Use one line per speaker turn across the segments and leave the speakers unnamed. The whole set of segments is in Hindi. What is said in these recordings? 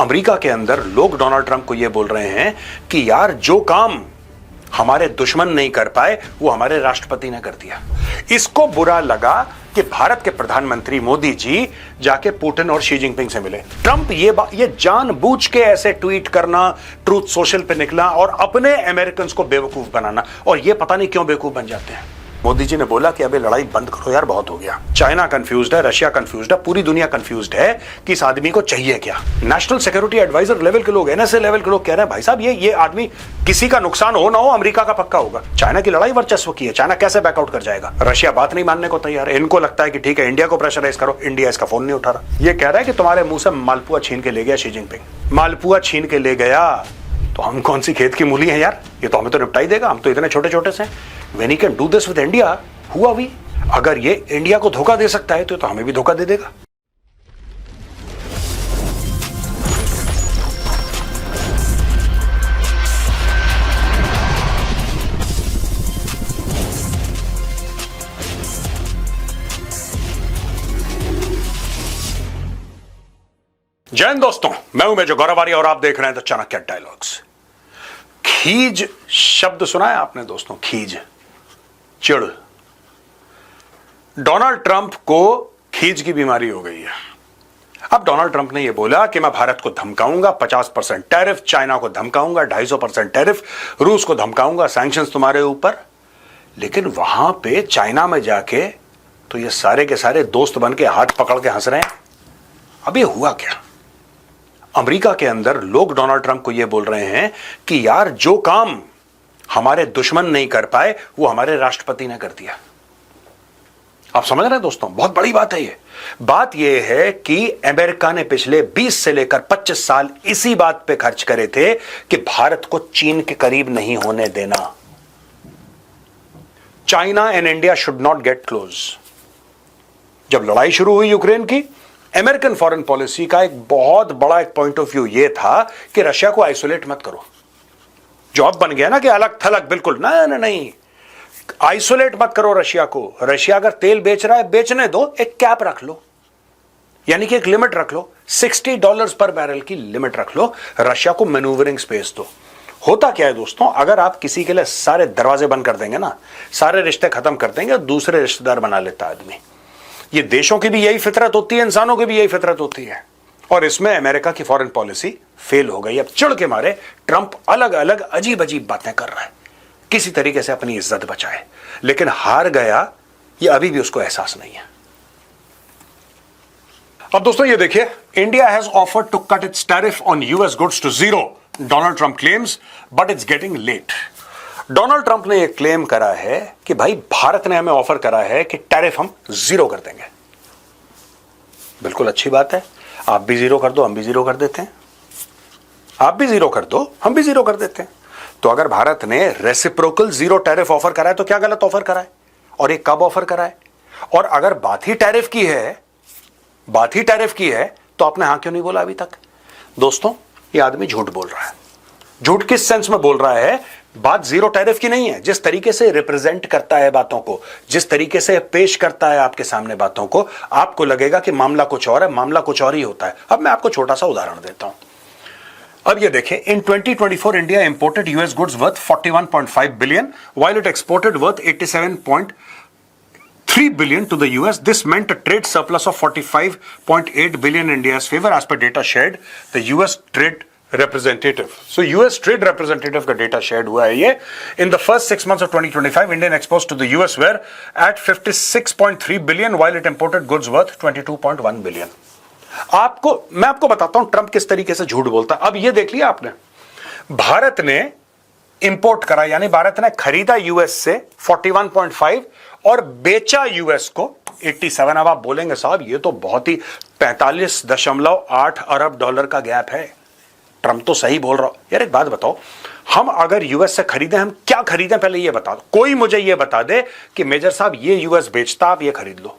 अमेरिका के अंदर लोग डोनाल्ड ट्रंप को यह बोल रहे हैं कि यार जो काम हमारे दुश्मन नहीं कर पाए वो हमारे राष्ट्रपति ने कर दिया। इसको बुरा लगा कि भारत के प्रधानमंत्री मोदी जी जाके पुतिन और शी जिनपिंग से मिले। ट्रंप ये जानबूझ के ऐसे ट्वीट करना, ट्रूथ सोशल पे निकला और अपने अमेरिकन को बेवकूफ बनाना, और ये पता नहीं क्यों बेवकूफ बन जाते हैं। मोदी जी ने बोला कि अबे लड़ाई बंद करो यार, बहुत हो गया। चाइना कंफ्यूज्ड है, रशिया कंफ्यूज्ड है, पूरी दुनिया कंफ्यूज्ड है कि इस आदमी को चाहिए क्या। नेशनल सिक्योरिटी एडवाइजर लेवल के लोग, एनएसए लेवल के लोग कह रहे हैं भाई साहब ये आदमी किसी का नुकसान हो ना हो अमेरिका का पक्का होगा। चाइना की लड़ाई वर्चस्व की है, चाइना कैसे बैकआउट कर जाएगा। रशिया बात नहीं मानने को तैयार है। इनको लगता है कि ठीक है इंडिया को प्रेशराइज करो, इंडिया इसका फोन नहीं उठा रहा। ये कह रहा है कि तुम्हारे मुंह से मालपुआ छीन के ले गया शी जिनपिंग। मालपुआ छीन के ले गया तो हम कौन सी खेत की मूली है यार, ये तो हमें तो निपटा ही देगा, हम तो इतने छोटे छोटे से। When he can do this with India, हुआ भी। अगर ये इंडिया को धोखा दे सकता है तो हमें भी धोखा दे देगा। जय हिंद दोस्तों, मैं हूं मेजर गौरवारी और आप देख रहे हैं द चाणक्य डायलॉग्स। खीज शब्द सुना है आपने दोस्तों? खीज, चिड़। डोनाल्ड ट्रंप को खीज की बीमारी हो गई है। अब डोनाल्ड ट्रंप ने यह बोला कि मैं भारत को धमकाऊंगा 50% टैरिफ, चाइना को धमकाऊंगा 250% टैरिफ, रूस को धमकाऊंगा सैंक्शंस तुम्हारे ऊपर। लेकिन वहां पे चाइना में जाके तो ये सारे के सारे दोस्त बन के हाथ पकड़ के हंस रहे हैं। अब ये हुआ क्या? अमेरिका के अंदर लोग डोनाल्ड ट्रंप को यह बोल रहे हैं कि यार जो काम हमारे दुश्मन नहीं कर पाए वो हमारे राष्ट्रपति ने कर दिया। आप समझ रहे हैं दोस्तों, बहुत बड़ी बात है ये। बात यह है कि अमेरिका ने पिछले 20 से लेकर 25 साल इसी बात पे खर्च करे थे कि भारत को चीन के करीब नहीं होने देना। China and India should not gate close. जब लड़ाई शुरू हुई यूक्रेन की, अमेरिकन फॉरेन पॉलिसी का एक बहुत बड़ा एक पॉइंट ऑफ व्यू यह था कि रशिया को आइसोलेट मत करो। जो अब बन गया ना कि अलग थलग, बिल्कुल नहीं, आइसोलेट मत करो रशिया को। रशिया अगर तेल बेच रहा है बेचने दो, एक कैप रख लो, यानी कि एक लिमिट रख लो, $60 पर बैरल की लिमिट रख लो। रशिया को मैन्यूवरिंग स्पेस दो। होता क्या है दोस्तों, अगर आप किसी के लिए सारे दरवाजे बंद कर देंगे ना, सारे रिश्ते खत्म कर देंगे, दूसरे रिश्तेदार बना लेता आदमी। ये देशों की भी यही फितरत होती है, इंसानों की भी यही फितरत होती है। और इसमें अमेरिका की फॉरेन पॉलिसी फेल हो गई। अब चिढ़ के मारे ट्रंप अलग अलग अजीब अजीब बातें कर रहा है, किसी तरीके से अपनी इज्जत बचाए, लेकिन हार गया ये अभी भी उसको एहसास नहीं है। अब दोस्तों ये देखिए, India has offered to cut its tariff on US goods to 0, Donald Trump claims, but it's getting late. Donald Trump ने यह क्लेम करा है कि भाई भारत ने हमें ऑफर करा है कि टैरिफ हम 0 कर देंगे। बिल्कुल अच्छी बात है, आप भी 0 कर दो, हम भी 0 कर देते हैं। आप भी 0 कर दो, हम भी 0 कर देते हैं। तो अगर भारत ने रेसिप्रोकल 0 टैरिफ ऑफर करा है तो क्या गलत ऑफर करा है, और ये कब ऑफर करा है? और अगर बात ही टैरिफ की है तो आपने हां क्यों नहीं बोला अभी तक? दोस्तों ये आदमी झूठ बोल रहा है। झूठ किस सेंस में बोल रहा है? बात 0 टैरिफ की नहीं है। जिस तरीके से रिप्रेजेंट करता है बातों को, जिस तरीके से पेश करता है आपके सामने बातों को, आपको लगेगा कि मामला कुछ और है, मामला कुछ और ही होता है। अब मैं आपको छोटा सा उदाहरण देता हूं। अब ये देखें, इन 2024 India imported US goods worth 41.5 billion while it exported worth 87.3 billion to the US. This meant a trade surplus of 45.8 billion in India's favor as per data shared the US trade representative. So US trade representative का data shared हुआ है ये. In the first 6 months of 2025, Indian exports to the US were at 56.3 billion while it imported goods worth 22.1 billion. मैं आपको बताता हूं ट्रंप किस तरीके से झूठ बोलता है। अब ये देख लिया आपने, भारत ने इंपोर्ट करा, यानी भारत ने खरीदा यूएस से 41.5 और बेचा यूएस को 87। अब आप बोलेंगे साहब ये तो बहुत ही 45.8 अरब डॉलर का गैप है। ट्रंप तो सही बोल रहा हो। यार एक बात बताओ, हम अगर यूएस से खरीदें, हम क्या खरीदें पहले ये बता दो। कोई मुझे ये बता दे कि मेजर साहब ये यूएस बेचता, आप ये खरीद लो।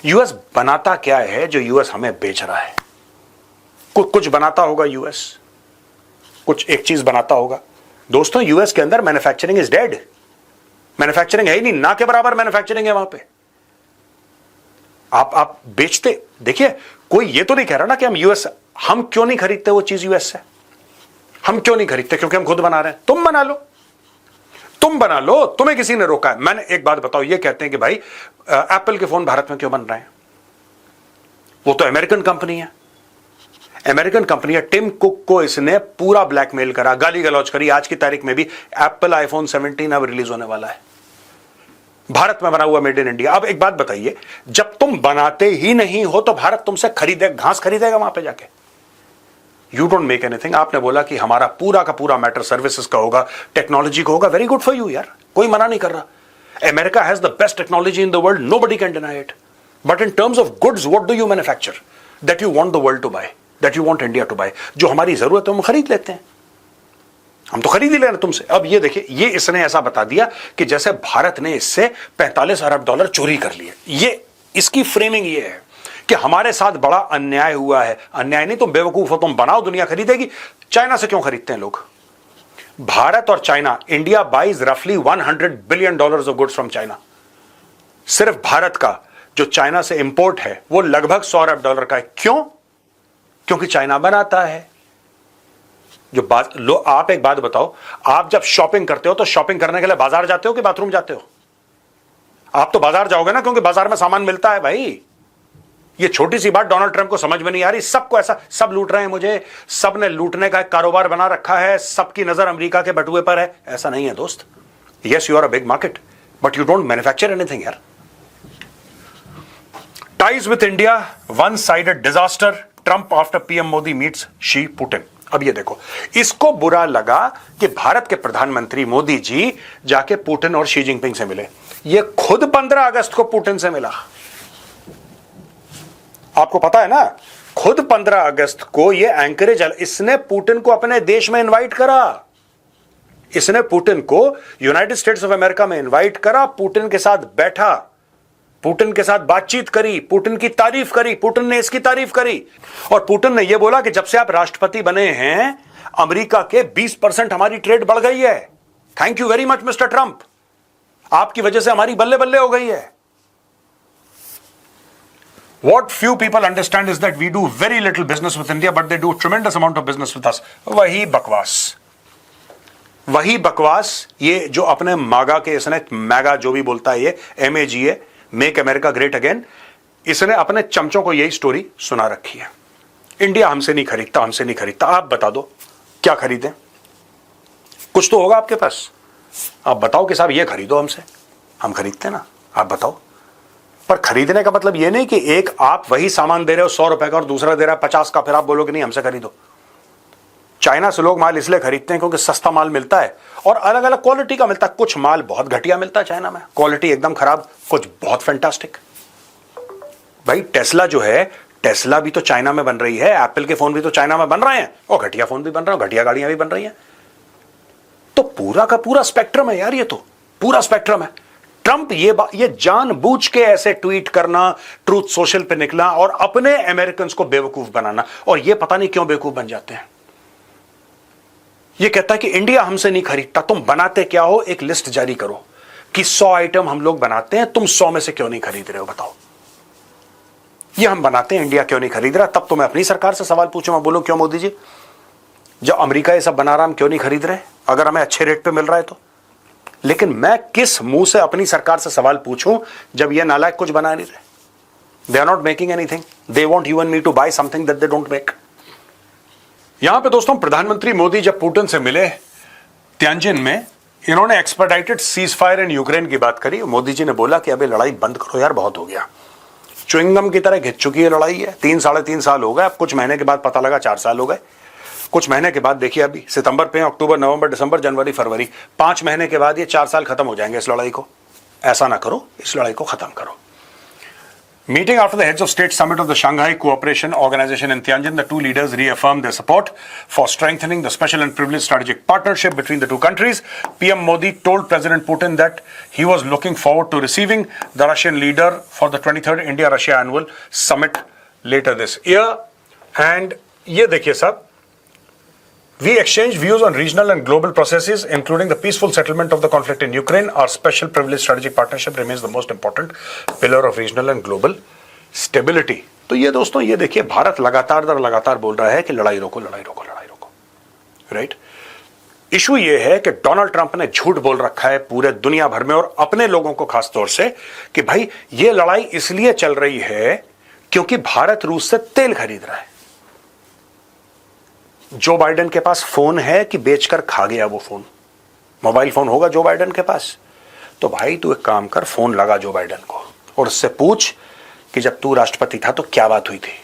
यूएस बनाता क्या है जो यूएस हमें बेच रहा है? कुछ बनाता होगा यूएस, कुछ एक चीज बनाता होगा। दोस्तों यूएस के अंदर मैन्युफैक्चरिंग इज डेड। मैन्युफैक्चरिंग है ही नहीं, ना के बराबर मैन्युफैक्चरिंग है वहां पे। आप बेचते देखिए, कोई ये तो नहीं कह रहा ना कि हम यूएस हम क्यों नहीं खरीदते वो चीज यूएस से? हम क्यों नहीं खरीदते? क्योंकि हम खुद बना रहे हैं। तुम बना लो, तुम बना लो, तुम्हें किसी ने रोका है? मैंने एक बात बताओ, ये कहते हैं कि भाई एप्पल के फोन भारत में क्यों बन रहे हैं? वो तो अमेरिकन कंपनी है, अमेरिकन कंपनी है। टिम कुक को इसने पूरा ब्लैकमेल करा, गाली गलौज करी। आज की तारीख में भी एप्पल आईफोन 17 अब रिलीज होने वाला है, भारत में बना हुआ, मेड इन इंडिया। अब एक बात बताइए, जब तुम बनाते ही नहीं हो तो भारत तुमसे घास खरीदेगा वहां पे जाके? You don't make anything. आपने बोला कि हमारा पूरा का पूरा मैटर सर्विसेज का होगा, टेक्नोलॉजी का होगा। वेरी गुड फॉर यू यार, कोई मना नहीं कर रहा। America has the best technology in the world, nobody can deny it. But in terms of goods, what do you manufacture that you want the world to buy, that you want India to buy? जो हमारी जरूरत है हम खरीद लेते हैं, हम तो खरीद ही ले रहे हैं तुमसे। अब ये देखिए, ये इसने ऐसा बता दिया कि जैसे भारत ने इससे 45 अरब डॉलर चोरी कर लिए। ये इसकी फ्रेमिंग ये है कि हमारे साथ बड़ा अन्याय हुआ है। अन्याय नहीं, तुम बेवकूफ हो, तुम बनाओ, दुनिया खरीदेगी। चाइना से क्यों खरीदते हैं लोग? भारत और चाइना, इंडिया बाइज रफली $100 billion of goods from China. सिर्फ भारत का जो चाइना से इंपोर्ट है वो लगभग $100 अरब का है। क्यों? क्योंकि चाइना बनाता है। जो बात लो, आप एक बात बताओ, आप जब शॉपिंग करते हो तो शॉपिंग करने के लिए बाजार जाते हो कि बाथरूम जाते हो? आप तो बाजार जाओगे ना, क्योंकि बाजार में सामान मिलता है भाई। ये छोटी सी बात डोनाल्ड ट्रंप को समझ में नहीं आ रही। सबको ऐसा, सब लूट रहे हैं मुझे, सब ने लूटने का एक कारोबार बना रखा है, सबकी नजर अमेरिका के बटुए पर है। ऐसा नहीं है दोस्त। Yes, you are a big market, but you don't manufacture anything यार। Ties with India, one sided disaster, Trump after PM Modi meets Xi Putin. अब ये देखो, इसको बुरा लगा कि भारत के प्रधानमंत्री मोदी जी जाके पुतिन और शी जिनपिंग से मिले। ये खुद 15 अगस्त को पुतिन से मिला। आपको पता है ना, खुद 15 अगस्त को ये एंकरेज, इसने पुतिन को अपने देश में इनवाइट करा। इसने पुतिन को यूनाइटेड स्टेट्स ऑफ अमेरिका में इनवाइट करा, पुतिन के साथ बैठा, पुतिन के साथ बातचीत करी, पुतिन की तारीफ करी, पुतिन ने इसकी तारीफ करी। और पुतिन ने यह बोला कि जब से आप राष्ट्रपति बने हैं, अमेरिका के 20% हमारी ट्रेड बढ़ गई है। Thank you very much mister Trump, आपकी वजह से हमारी बल्ले बल्ले हो गई है। What few people understand is that we do very little business with India, but they do tremendous amount of business with us. वही बकवास, वही बकवास। ये जो अपने मागा के, इसने मैगा जो भी बोलता है, ये MAGA, make America great again, इसने अपने चमचों को यही स्टोरी सुना रखी है। इंडिया हमसे नहीं खरीदता, हमसे नहीं खरीदता। आप बता दो क्या खरीदें? कुछ तो होगा आपके पास, आप बताओ कि साहब ये खरीदो हमसे, हम खरीदते ना, आप बताओ। पर खरीदने का मतलब ये नहीं कि एक आप वही सामान दे रहे हो 100 रुपए का और दूसरा दे रहा है 50 का, फिर आप बोलोगे नहीं हमसे खरीदो। चाइना से लोग माल इसलिए खरीदते हैं क्योंकि सस्ता माल मिलता है और अलग अलग क्वालिटी का मिलता है। कुछ माल बहुत घटिया मिलता है चाइना में, क्वालिटी एकदम खराब, कुछ बहुत फैंटास्टिक। भाई टेस्ला जो है, टेस्ला भी तो चाइना में बन रही है, एप्पल के फोन भी तो चाइना में बन रहे हैं, और घटिया फोन भी बन रहे हैं, घटिया गाड़ियां भी बन रही हैं। तो पूरा का पूरा स्पेक्ट्रम है यार, ये तो पूरा स्पेक्ट्रम है। ट्रंप ये जानबूझ के ऐसे ट्वीट करना, ट्रूथ सोशल पे निकला और अपने अमेरिकन को बेवकूफ बनाना, और ये पता नहीं क्यों बेवकूफ बन जाते हैं। ये कहता है कि इंडिया हमसे नहीं खरीदता, तुम बनाते क्या हो, एक लिस्ट जारी करो कि 100 आइटम हम लोग बनाते हैं, तुम 100 में से क्यों नहीं खरीद रहे हो, बताओ। ये हम बनाते हैं, इंडिया क्यों नहीं खरीद रहा? तब तो मैं अपनी सरकार से सवाल पूछूं, मैं बोलूं क्यों मोदी जी, जब अमेरिका ये सब बना रहा हम क्यों नहीं खरीद रहे, अगर हमें अच्छे रेट पे मिल रहा है तो। लेकिन मैं किस मुंह से अपनी सरकार से सवाल पूछूं जब ये नालायक कुछ बना नहीं रहे? They are not making anything, they want you and me to buy something that they don't make. यहां पे दोस्तों प्रधानमंत्री मोदी जब पुतिन से मिले त्यानजिन में, इन्होंने expedited cease fire in Ukraine की बात करी। मोदी जी ने बोला कि अबे लड़ाई बंद करो यार, बहुत हो गया, च्युइंगम की तरह घिस चुकी है लड़ाई है, 3-3.5 साल हो गए, अब कुछ महीने के बाद पता लगा 4 साल हो गए, कुछ महीने के बाद देखिए अभी सितंबर पे, अक्टूबर, नवंबर, दिसंबर, जनवरी, फरवरी, 5 महीने के बाद ये 4 साल खत्म हो जाएंगे इस लड़ाई को। ऐसा ना करो, इस लड़ाई को खत्म करो। Meeting after the heads of state summit of the Shanghai Cooperation Organization in Tianjin, the two leaders reaffirmed their support for strengthening the special and privileged strategic partnership between the two countries. PM Modi told President Putin that he was looking forward to receiving the Russian leader for the 23rd India-Russia Annual Summit later this year. And ये देखिए साहब, we exchanged views on regional and global processes, including the peaceful settlement of the conflict in Ukraine. Our special privileged strategic partnership remains the most important pillar of regional and global stability. तो ये दोस्तों, ये देखिए, भारत लगातार दर लगातार बोल रहा है कि लड़ाई रोको, लड़ाई रोको, लड़ाई रोको, राइट। इशू ये है कि डोनाल्ड ट्रंप ने झूठ बोल रखा है पूरे दुनिया भर में और अपने लोगों को खास तौर से कि भाई ये लड़ाई इसलिए चल रही है क्योंकि भारत रूस से तेल खरीद रहा है। जो बाइडेन के पास फोन है कि बेचकर खा गया वो फोन, मोबाइल फोन होगा जो बाइडेन के पास, तो भाई तू एक काम कर, फोन लगा जो बाइडेन को और उससे पूछ कि जब तू राष्ट्रपति था तो क्या बात हुई थी।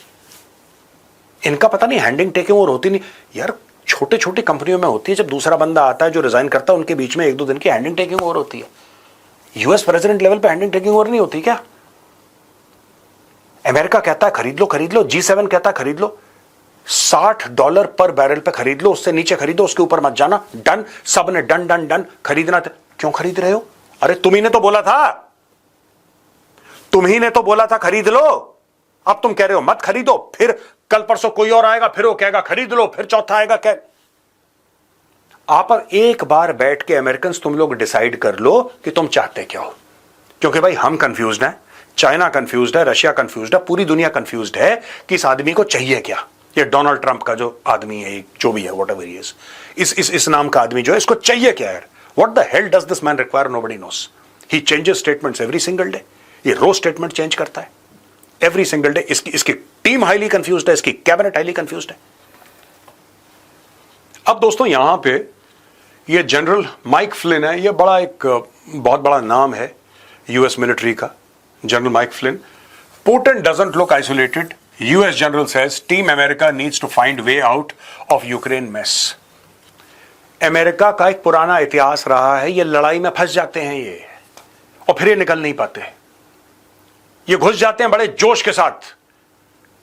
इनका पता नहीं हैंडिंग टेकिंग और होती नहीं यार, छोटे छोटी कंपनियों में होती है, जब दूसरा बंदा आता है जो रिजाइन करता है उनके बीच में 1-2 दिन की हैंडिंग टेकिंग और होती है। यूएस प्रेसिडेंट लेवल पे हैंडिंग टेकिंग और नहीं होती क्या? अमेरिका कहता है खरीद लो, खरीद लो, G7 कहता है खरीद लो, $60 पर बैरल पे खरीद लो, उससे नीचे खरीदो, उसके ऊपर मत जाना, डन, सब ने डन डन डन, खरीदना क्यों खरीद रहे हो? अरे तुम्ही ने तो बोला था, तुम्ही ने तो बोला था खरीद लो, अब तुम कह रहे हो मत खरीदो, फिर कल परसों कोई और आएगा फिर वो कहेगा खरीद लो, फिर चौथा आएगा क्या? आप एक बार बैठ के अमेरिकन तुम लोग डिसाइड कर लो कि तुम चाहते क्या हो, क्योंकि भाई हम कंफ्यूज्ड हैं, चाइना कंफ्यूज्ड है, रशिया कंफ्यूज्ड है, पूरी दुनिया कंफ्यूज्ड है कि इस आदमी को चाहिए क्या। ये डोनाल्ड ट्रंप का जो आदमी है, जो भी है, व्हाटएवर ही इज, इस नाम का आदमी जो है, इसको चाहिए क्या यार? What the hell does this man require? Nobody nose. He changes statements every single day, ये रोज स्टेटमेंट चेंज करता है एवरी सिंगल डे। इसकी टीम हाईली कंफ्यूज्ड है, इसकी कैबिनेट हाईली कंफ्यूज्ड है। अब दोस्तों यहां पे ये जनरल माइक फ्लिन है, ये बड़ा एक बहुत बड़ा नाम है यूएस मिलिट्री का, General Mike Flynn. Putin doesn't look isolated, US general says team America needs to find way out of Ukraine mess. America का एक पुराना इतिहास रहा है, ये लड़ाई में फंस जाते हैं ये, और फिर ये निकल नहीं पाते। ये घुस जाते हैं बड़े जोश के साथ,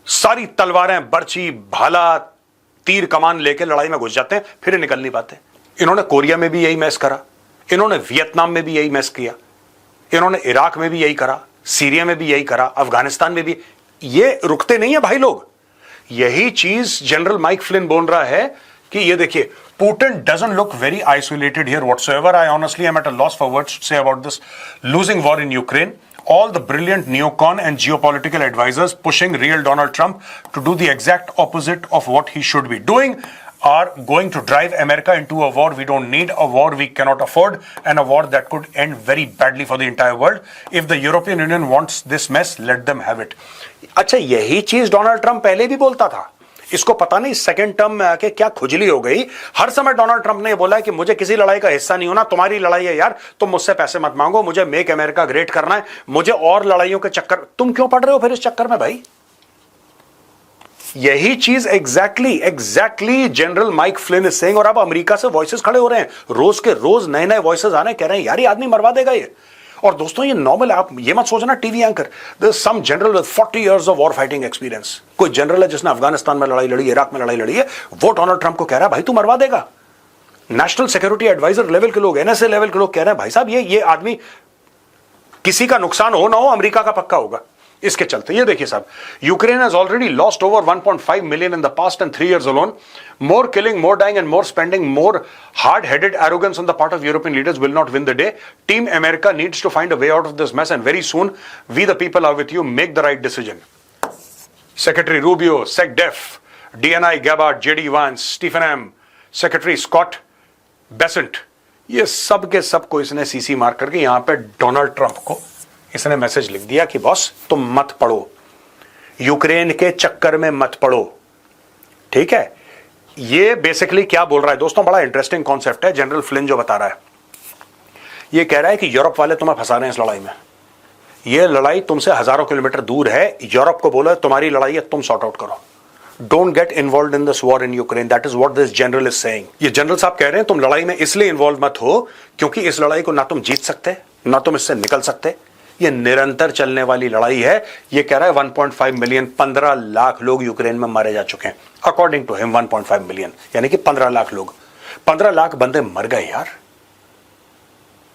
सारी तलवारें, बर्छी, भाला, तीर, कमान लेके लड़ाई में घुस जाते हैं, फिर ये निकल नहीं पाते। इन्होंने कोरिया में भी यही मैस करा, इन्होंने वियतनाम में भी यही मैस किया, इन्होंने इराक में भी यही करा, सीरिया में भी यही करा, अफगानिस्तान में भी। ये रुकते नहीं है भाई लोग। यही चीज जनरल माइक फ्लिन बोल रहा है कि ये देखिए, Putin doesn't look very isolated here whatsoever. I honestly am at a loss for words to say about this losing war in Ukraine. All the brilliant neocon and geopolitical advisors pushing real Donald Trump to do the exact opposite of what he should be doing are going to drive America into a war we don't need, a war we cannot afford, and a war that could end very badly for the entire world. If the European Union wants this mess, let them have it. अच्छा, यही चीज डोनाल्ड ट्रंप पहले भी बोलता था। इसको पता नहीं सेकंड टर्म में आके क्या खुजली हो गई। हर समय डोनाल्ड ट्रंप ने बोला है कि मुझे किसी लड़ाई का हिस्सा नहीं होना, तुम्हारी लड़ाई है यार, तुम मुझसे पैसे मत मांगो, मुझे मेक अमेरिका ग्रेट करना है, मुझे और लड़ाइयों के चक्कर। तुम क्यों पड़ रहे हो फिर इस चक्कर में भाई? यही चीज exactly General Mike Flynn is saying. और अब अमेरिका से वॉइसेस खड़े हो रहे हैं, रोज के रोज नए नए वॉइसेस आ रहे हैं, कह रहे हैं यार ये आदमी मरवा देगा ये। और दोस्तों ये नॉर्मल, आप ये मत सोचना TV anchor, some general with 40 years of war fighting experience. कोई जनरल है जिसने अफगानिस्तान में लड़ाई लड़ी, इराक में लड़ाई लड़ी है, वो डोनाल्ड ट्रंप को कह रहा है भाई तू मरवा देगा। नेशनल सिक्योरिटी एडवाइजर लेवल के लोग, एनएसए लेवल के लोग कह रहे हैं भाई साहब ये आदमी किसी का नुकसान हो ना हो, अमेरिका का पक्का होगा। इसके चलते ये देखिए साहब, Ukraine has already lost over 1.5 million in the past and 3 years alone. More killing, more dying and more spending, more hard-headed arrogance on the part of European leaders will not win the day. Team America needs to find a way out of this mess, and very soon we the people are with you. Make the right decision. Secretary Rubio, SecDef, DNI Gabbard, JD Vance, Stephen M, Secretary Scott Bessent, ये सब के सब को इसने सीसी मार करके यहां पे डोनाल्ड ट्रंप को इसने मैसेज लिख दिया कि बॉस तुम मत पड़ो, यूक्रेन के चक्कर में मत पड़ो। ठीक है, ये बेसिकली क्या बोल रहा है दोस्तों, बड़ा इंटरेस्टिंग कॉन्सेप्ट है जनरल फ्लिन जो बता रहा है। ये कह रहा है कि यूरोप वाले तुम्हें फंसा रहे हैं इस लड़ाई में, ये लड़ाई तुमसे हजारों किलोमीटर दूर है, यूरोप को बोलो तुम्हारी लड़ाई है, तुम सॉर्ट आउट करो, don't get involve in this war in Ukraine. That is what this general is saying. ये जनरल साहब कह रहे हैं तुम लड़ाई में इसलिए इन्वॉल्व मत हो क्योंकि इस लड़ाई को ना तुम जीत सकते ना तुम इससे निकल सकते, ये निरंतर चलने वाली लड़ाई है। ये कह रहा है 1.5 मिलियन, 15 लाख लोग यूक्रेन में मारे जा चुके हैं अकॉर्डिंग टू हिम। 1.5 मिलियन यानी कि 15 लाख लोग, 15 लाख बंदे मर गए यार।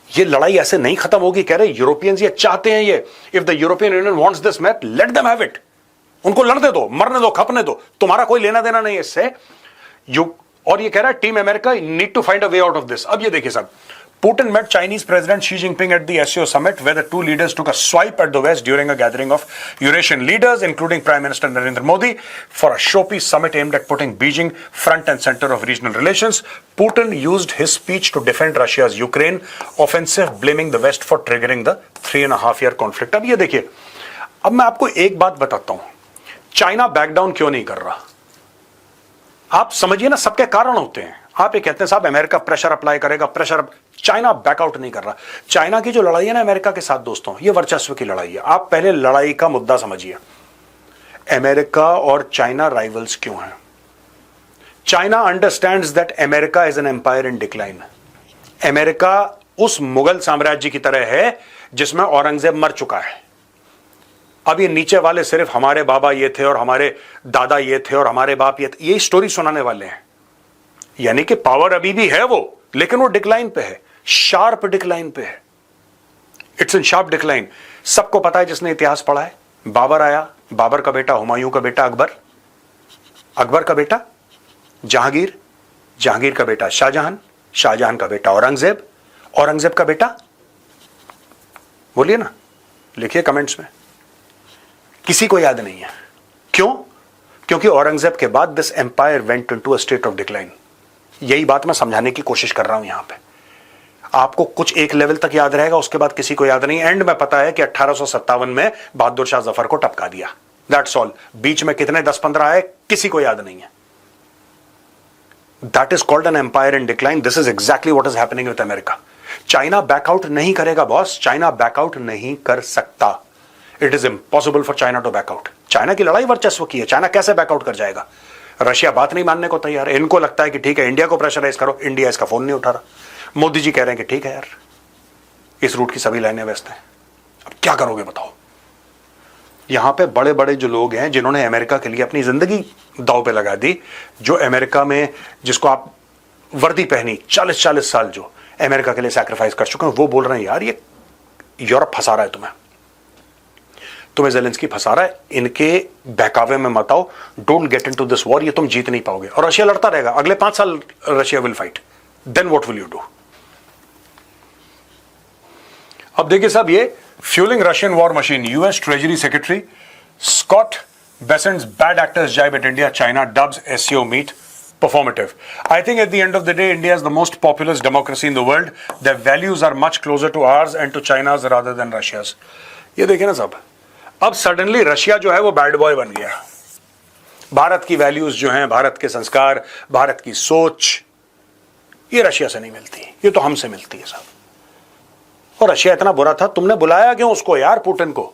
ये लड़ाई ऐसे नहीं खत्म होगी। कह रहे यूरोपियंस ये चाहते हैं, ये if the European union wants this match let them have it, उनको लड़ने दो, मरने दो, खपने दो, तुम्हारा कोई लेना देना नहीं है इससे। और ये कह रहा है team America need to find a way out of this. अब ये देखिए साहब, Putin met Chinese President Xi Jinping at the SCO summit, where the two leaders took a swipe at the West during a gathering of Eurasian leaders, including Prime Minister Narendra Modi, for a showpiece summit aimed at putting Beijing front and center of regional relations. Putin used his speech to defend Russia's Ukraine offensive, blaming the West for triggering the 3.5-year conflict. अब ये देखिए, अब मैं आपको एक बात बताता हूं, चाइना बैकडाउन क्यों नहीं कर रहा? आप समझिए ना, सबके कारण होते हैं। आप ये कहते हैं साहब अमेरिका प्रेशर अप्लाई करेगा, चाइना बैकआउट नहीं कर रहा। चाइना की जो लड़ाई है ना अमेरिका के साथ दोस्तों, ये वर्चस्व की लड़ाई है। आप पहले लड़ाई का मुद्दा समझिए। अमेरिका और चाइना राइवल्स क्यों हैं? China understands that America is an empire in decline. America उस मुगल साम्राज्य की तरह है जिसमें औरंगजेब मर चुका है। अब ये नीचे वाले सिर्फ हमारे बाबा ये थे और हमारे दादा ये थे और हमारे बाप ये थे, ये स्टोरी सुनाने वाले हैं। यानी कि पावर अभी भी है वो, लेकिन वो डिक्लाइन पे है, शार्प डिक्लाइन पे है। It's in sharp decline. सबको पता है जिसने इतिहास पढ़ा है। बाबर आया, बाबर का बेटा हुमायूं का बेटा अकबर, अकबर का बेटा जहांगीर, जहांगीर का बेटा शाहजहां, शाहजहां का बेटा औरंगजेब, औरंगजेब का बेटा, बोलिए ना, लिखिए कमेंट्स में। किसी को याद नहीं है। क्यों? क्योंकि औरंगजेब के बाद this empire went into a state of decline. यही बात मैं समझाने की कोशिश कर रहा हूं यहां पे। आपको कुछ एक लेवल तक याद रहेगा, उसके बाद किसी को याद नहीं। एंड में पता है कि 1857 में बहादुर शाह जफर को टपका दिया, दैट्स ऑल। बीच में कितने 10-15 आए, किसी को याद नहीं है। That is called an empire in decline. This is exactly what is happening with America. China back out नहीं करेगा बॉस, चाइना बैकआउट नहीं कर सकता। It is impossible for China to back out. China की लड़ाई वर्चस्व की है, चाइना कैसे बैकआउट कर जाएगा? रशिया बात नहीं मानने को तैयार है। इनको लगता है कि ठीक है इंडिया को प्रेशराइज करो, इंडिया इसका फोन नहीं उठा रहा। मोदी जी कह रहे हैं कि ठीक है यार, इस रूट की सभी लाइनें व्यस्त हैं, अब क्या करोगे बताओ? यहां पे बड़े बड़े जो लोग हैं जिन्होंने अमेरिका के लिए अपनी जिंदगी दांव पे लगा दी, जो अमेरिका में, जिसको आप वर्दी पहनी 40-40 साल जो अमेरिका के लिए सैक्रिफाइस कर चुके हैं, वो बोल रहे हैं यार ये यूरोप फंसा रहा है तुम्हें जेलेंस्की फंसा रहा है, इनके बहकावे में मत आओ, don't get into this war, ये तुम जीत नहीं पाओगे। और रशिया लड़ता रहेगा अगले 5 साल, Russia will fight, then what will you do? अब देखिए साहब, ये fuelling Russian war machine, US treasury secretary Scott Bessent's bad actors jibe at India, China dubs SCO meet performative. I think at the end of the day, India is the most populous democracy in the world. Their values are much closer to ours and to China's rather than Russia's. ये देखिए ना साहब, अब सडनली रशिया जो है वो बैड बॉय बन गया। भारत की वैल्यूज जो हैं, भारत के संस्कार, भारत की सोच, ये रशिया से नहीं मिलती, ये तो हमसे मिलती है साहब। और रशिया इतना बुरा था, तुमने बुलाया क्यों उसको यार, पुतिन को?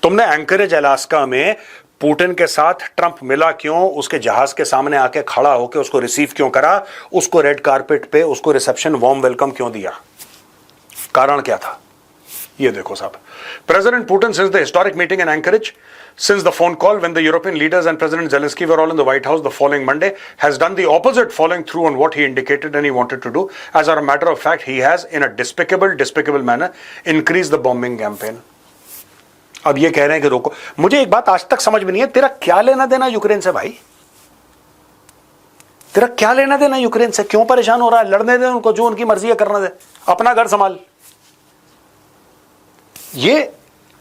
तुमने एंकरेज अलास्का में पुतिन के साथ ट्रंप मिला क्यों? उसके जहाज के सामने आके खड़ा होकर उसको रिसीव क्यों करा? उसको रेड कारपेट पे उसको रिसेप्शन वार्म वेलकम क्यों दिया? कारण क्या था? ये देखो साहब, President Putin since the historic meeting in Anchorage, since the phone call when the European leaders and President Zelensky were all in the White House the following Monday, has done the opposite, following through on what he indicated and he wanted to do. As a matter of fact, he has, in a despicable manner, increased the bombing campaign. अब ये कह रहे हैं कि रोको। मुझे एक बात आज तक समझ में नहीं है, तेरा क्या लेना देना यूक्रेन से भाई? तेरा क्या लेना देना यूक्रेन से? क्यों परेशान हो रहा है? लड़ने दे उनको, जो उनकी मर्जी है करने दे, अपना घर संभाल। ये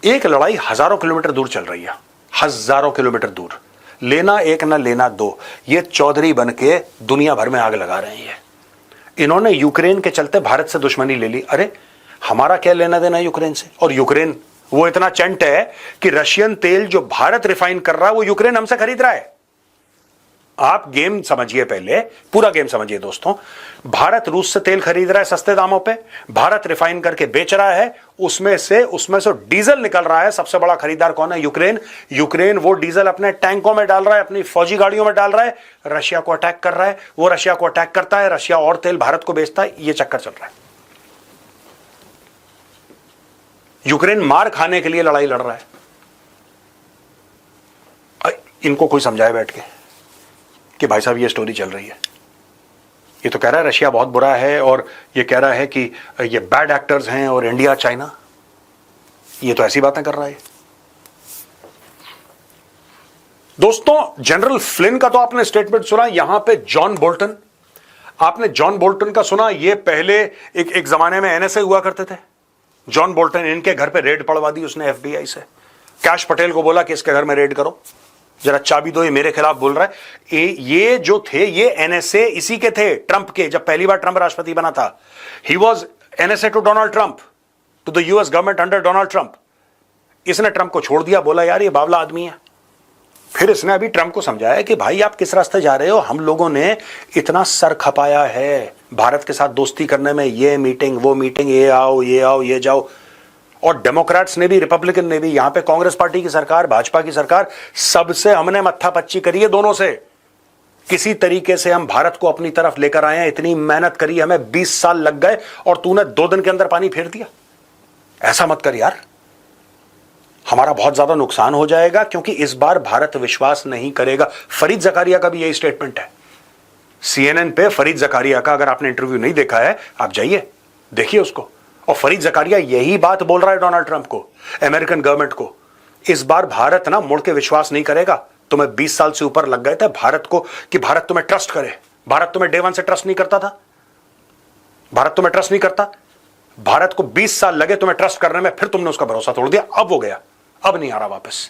एक लड़ाई हजारों किलोमीटर दूर चल रही है, हजारों किलोमीटर दूर। लेना एक ना लेना दो, ये चौधरी बन के दुनिया भर में आग लगा रहे हैं। इन्होंने यूक्रेन के चलते भारत से दुश्मनी ले ली। अरे हमारा क्या लेना देना यूक्रेन से? और यूक्रेन वो इतना चंट है कि रशियन तेल जो भारत रिफाइन कर रहा है वो यूक्रेन हमसे खरीद रहा है। आप गेम समझिए, पहले पूरा गेम समझिए दोस्तों। भारत रूस से तेल खरीद रहा है सस्ते दामों पे, भारत रिफाइन करके बेच रहा है, उसमें से डीजल निकल रहा है। सबसे बड़ा खरीदार कौन है? यूक्रेन। यूक्रेन वो डीजल अपने टैंकों में डाल रहा है, अपनी फौजी गाड़ियों में डाल रहा है, रशिया को अटैक कर रहा है, वो रशिया को अटैक करता है, रशिया और तेल भारत को बेचता है। ये चक्कर चल रहा है। यूक्रेन मार खाने के लिए लड़ाई लड़ रहा है। इनको कोई समझाए बैठ के कि भाई साहब ये स्टोरी चल रही है। ये तो कह रहा है रशिया बहुत बुरा है, और ये कह रहा है कि ये बैड एक्टर्स हैं, और इंडिया चाइना, ये तो ऐसी बातें कर रहा है। दोस्तों जनरल फ्लिन का तो आपने स्टेटमेंट सुना। यहां पे जॉन बोल्टन आपने जॉन बोल्टन का सुना? ये पहले एक जमाने में एनएसए हुआ करते थे। जॉन बोल्टन, इनके घर पे रेड पड़वा दी उसने एफबीआई से। कैश पटेल को बोला कि इसके घर में रेड करो, जरा चाबी दो, ये मेरे खिलाफ बोल रहा है। ये जो थे ये एनएसए इसी के थे, ट्रंप के। जब पहली बार ट्रंप राष्ट्रपति बना था, he was NSA to Donald Trump, to the US government under Donald Trump. इसने ट्रंप को छोड़ दिया, बोला यार ये बावला आदमी है। फिर इसने अभी ट्रंप को समझाया कि भाई आप किस रास्ते जा रहे हो, हम लोगों ने इतना सर खपाया है भारत के साथ दोस्ती करने में, ये मीटिंग वो मीटिंग, ये आओ ये जाओ। और डेमोक्रेट्स ने भी, रिपब्लिकन ने भी, यहां पे कांग्रेस पार्टी की सरकार, भाजपा की सरकार, सबसे हमने मत्थापच्ची करी है दोनों से। किसी तरीके से हम भारत को अपनी तरफ लेकर आए हैं, इतनी मेहनत करी, हमें 20 साल लग गए और तूने 2 दिन के अंदर पानी फेर दिया। ऐसा मत कर यार, हमारा बहुत ज्यादा नुकसान हो जाएगा, क्योंकि इस बार भारत विश्वास नहीं करेगा। फरीद जकारिया का भी यही स्टेटमेंट है। CNN पे फरीद जकारिया का, अगर आपने इंटरव्यू नहीं देखा है आप जाइए देखिए उसको। और फरीद जकारिया यही बात बोल रहा है डोनाल्ड ट्रंप को, अमेरिकन गवर्नमेंट को। इस बार भारत ना मुड़ के विश्वास नहीं करेगा। तुम्हें 20 साल से ऊपर लग गए थे भारत को कि भारत तुम्हें ट्रस्ट करे। भारत तुम्हें डे 1 से ट्रस्ट नहीं करता था। भारत तुम्हें ट्रस्ट नहीं करता। भारत को 20 साल लगे तुम्हें ट्रस्ट करने में, फिर तुमने उसका भरोसा तोड़ दिया। अब वो गया, अब नहीं आ रहा वापस।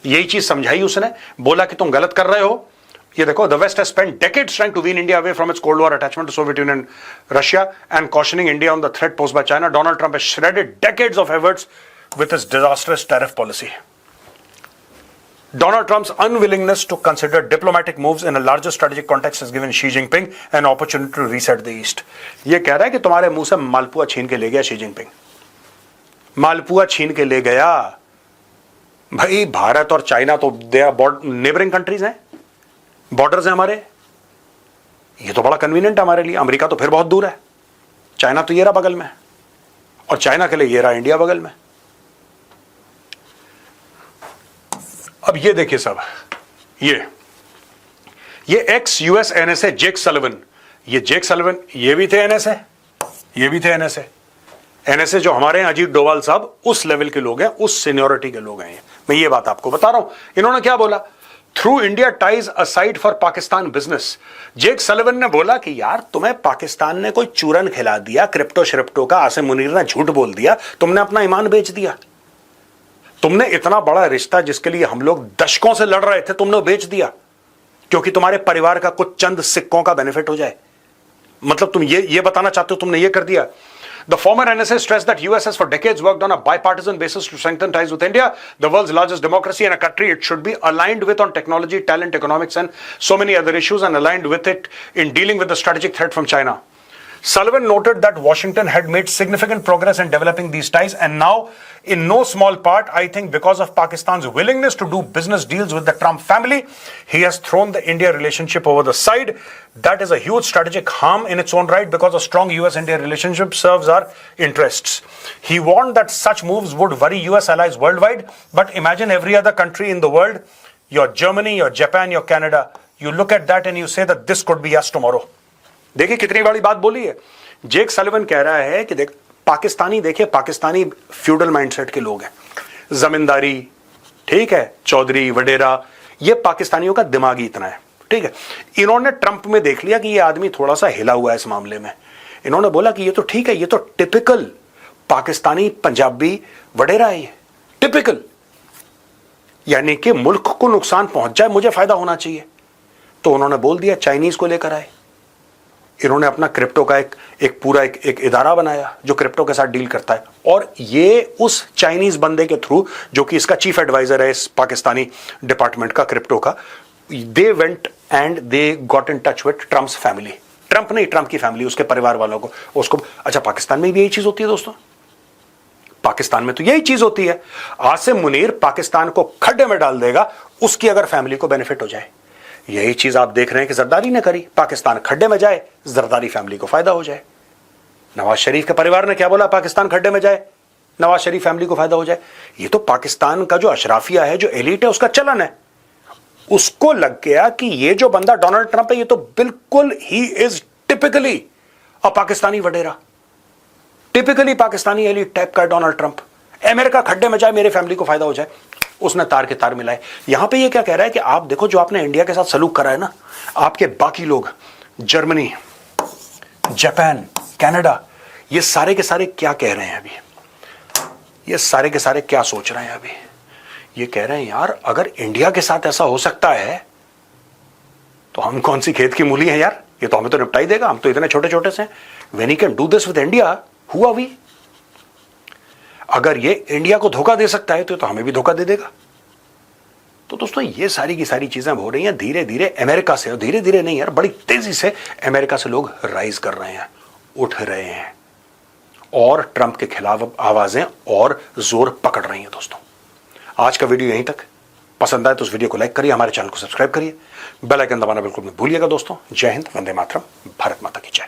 यही चीज समझाई उसने, बोला कि तुम गलत कर रहे हो। ये देखो, the West has spent decades trying to wean India away from its Cold War attachment to Soviet Union, Russia, and cautioning India on the threat posed by China. Donald Trump has shredded decades of efforts with his disastrous tariff policy. Donald Trump's unwillingness to consider diplomatic moves in a larger strategic context has given Xi Jinping an opportunity to reset the East. ये कह रहा है कि तुम्हारे मुंह से मालपुआ छीन के ले गया शी जिनपिंग, मालपुआ छीन के ले गया। भाई भारत और चाइना तो दे आर नेबरिंग कंट्रीज हैं, बॉर्डर्स हैं हमारे। ये तो बड़ा कन्वीनियंट है हमारे लिए। अमेरिका तो फिर बहुत दूर है, चाइना तो ये रहा बगल में, और चाइना के लिए ये रहा इंडिया बगल में। अब ये देखिए साहब, ये x US NSA Jake Sullivan, ये जेक सलिवन ये भी थे एनएसए, ये भी थे एनएसए। एनएसए जो हमारे हैं अजीत डोवाल साहब, उस लेवल के लोग हैं, उस सीनियोरिटी के लोग हैं। मैं ये बात आपको बता रहा हूं। इन्होंने क्या बोला? Through India ties aside for Pakistan business. Jake Sullivan ने बोला कि यार तुम्हें पाकिस्तान ने कोई चूरन खिला दिया, क्रिप्टो श्रिप्टो का, आसिम मुनीर ने झूठ बोल दिया, तुमने अपना ईमान बेच दिया। तुमने इतना बड़ा रिश्ता जिसके लिए हम लोग दशकों से लड़ रहे थे, तुमने बेच दिया, क्योंकि तुम्हारे परिवार का कुछ चंद सिक्कों का बेनिफिट हो जाए। मतलब तुम ये बताना चाहते हो, तुमने ये कर दिया। The former NSA stressed that US has for decades worked on a bipartisan basis to strengthen ties with India, the world's largest democracy and a country it should be aligned with on technology, talent, economics and so many other issues, and aligned with it in dealing with the strategic threat from China. Sullivan noted that Washington had made significant progress in developing these ties, and now, in no small part, I think because of Pakistan's willingness to do business deals with the Trump family, he has thrown the India relationship over the side. That is a huge strategic harm in its own right, because a strong US-India relationship serves our interests. He warned that such moves would worry US allies worldwide, but imagine every other country in the world, your Germany, your Japan, your Canada, you look at that and you say that this could be us tomorrow. देखिए कितनी बड़ी बात बोली है। जेक सलिवन कह रहा है कि देख पाकिस्तानी, देखिए पाकिस्तानी फ्यूडल माइंडसेट के लोग हैं, जमींदारी, ठीक है, चौधरी वडेरा, ये पाकिस्तानियों का दिमागी इतना है, ठीक है। इन्होंने ट्रंप में देख लिया कि ये आदमी थोड़ा सा हिला हुआ है इस मामले में। इन्होंने बोला कि ये तो ठीक है, ये तो टिपिकल पाकिस्तानी पंजाबी वडेरा है, ये टिपिकल, यानी कि मुल्क को नुकसान पहुंच जाए, मुझे फायदा होना चाहिए। तो उन्होंने बोल दिया चाइनीज को लेकर आए। इन्होंने अपना क्रिप्टो का एक पूरा एक इदारा बनाया जो क्रिप्टो के साथ डील करता है, और ये उस चाइनीज बंदे के थ्रू, जो कि इसका चीफ एडवाइजर है इस पाकिस्तानी डिपार्टमेंट का क्रिप्टो का, they went and they got in touch with Trump's family. Trump नहीं, ट्रंप की फैमिली, उसके परिवार वालों को, उसको। अच्छा, पाकिस्तान में भी यही चीज होती है दोस्तों, पाकिस्तान में तो यही चीज होती है। आसिम मुनीर पाकिस्तान को खड्डे में डाल देगा, उसकी अगर फैमिली को बेनिफिट हो जाए। यही चीज आप देख रहे हैं कि जरदारी ने करी, पाकिस्तान खड्डे में जाए, जरदारी फैमिली को फायदा हो जाए। नवाज शरीफ के परिवार ने क्या बोला? पाकिस्तान खड्डे में जाए, नवाज शरीफ फैमिली को फायदा हो जाए। ये तो पाकिस्तान का जो अशराफिया है, जो एलिट है, उसका चलन है। उसको लग गया कि ये जो बंदा डोनाल्ड ट्रंप है, ये तो बिल्कुल ही इज टिपिकली अ पाकिस्तानी वडेरा, टिपिकली पाकिस्तानी एलिट टाइप का डोनाल्ड ट्रंप। अमेरिका खड्डे में जाए, मेरे फैमिली को फायदा हो जाए, उसने तार के तार मिलाए। यहां पे ये क्या कह रहा है कि आप देखो, जो आपने इंडिया के साथ सलूक करा है ना, आपके बाकी लोग, जर्मनी, जापान, कनाडा, ये सारे के सारे क्या कह रहे हैं अभी? ये सारे के सारे क्या सोच रहे हैं अभी? ये कह रहे हैं यार अगर इंडिया के साथ ऐसा हो सकता है तो हम कौन सी खेत की मूली हैं यार, ये तो हमें तो निपटा ही देगा, हम तो इतने छोटे छोटे से हैं। When he can do this with India, who are we? अगर ये इंडिया को धोखा दे सकता है तो हमें भी धोखा दे देगा। तो दोस्तों ये सारी की सारी चीजें हो रही हैं धीरे धीरे अमेरिका से, और धीरे धीरे नहीं यार बड़ी तेजी से अमेरिका से लोग राइज कर रहे हैं, उठ रहे हैं, और ट्रंप के खिलाफ आवाजें और जोर पकड़ रही हैं। दोस्तों आज का वीडियो यहीं तक। पसंद आए तो उस वीडियो को लाइक करिए, हमारे चैनल को सब्सक्राइब करिए, बेल आइकन दबाना बिल्कुल मत भूलिएगा। दोस्तों जय हिंद, वंदे मातरम, भारत माता की जय।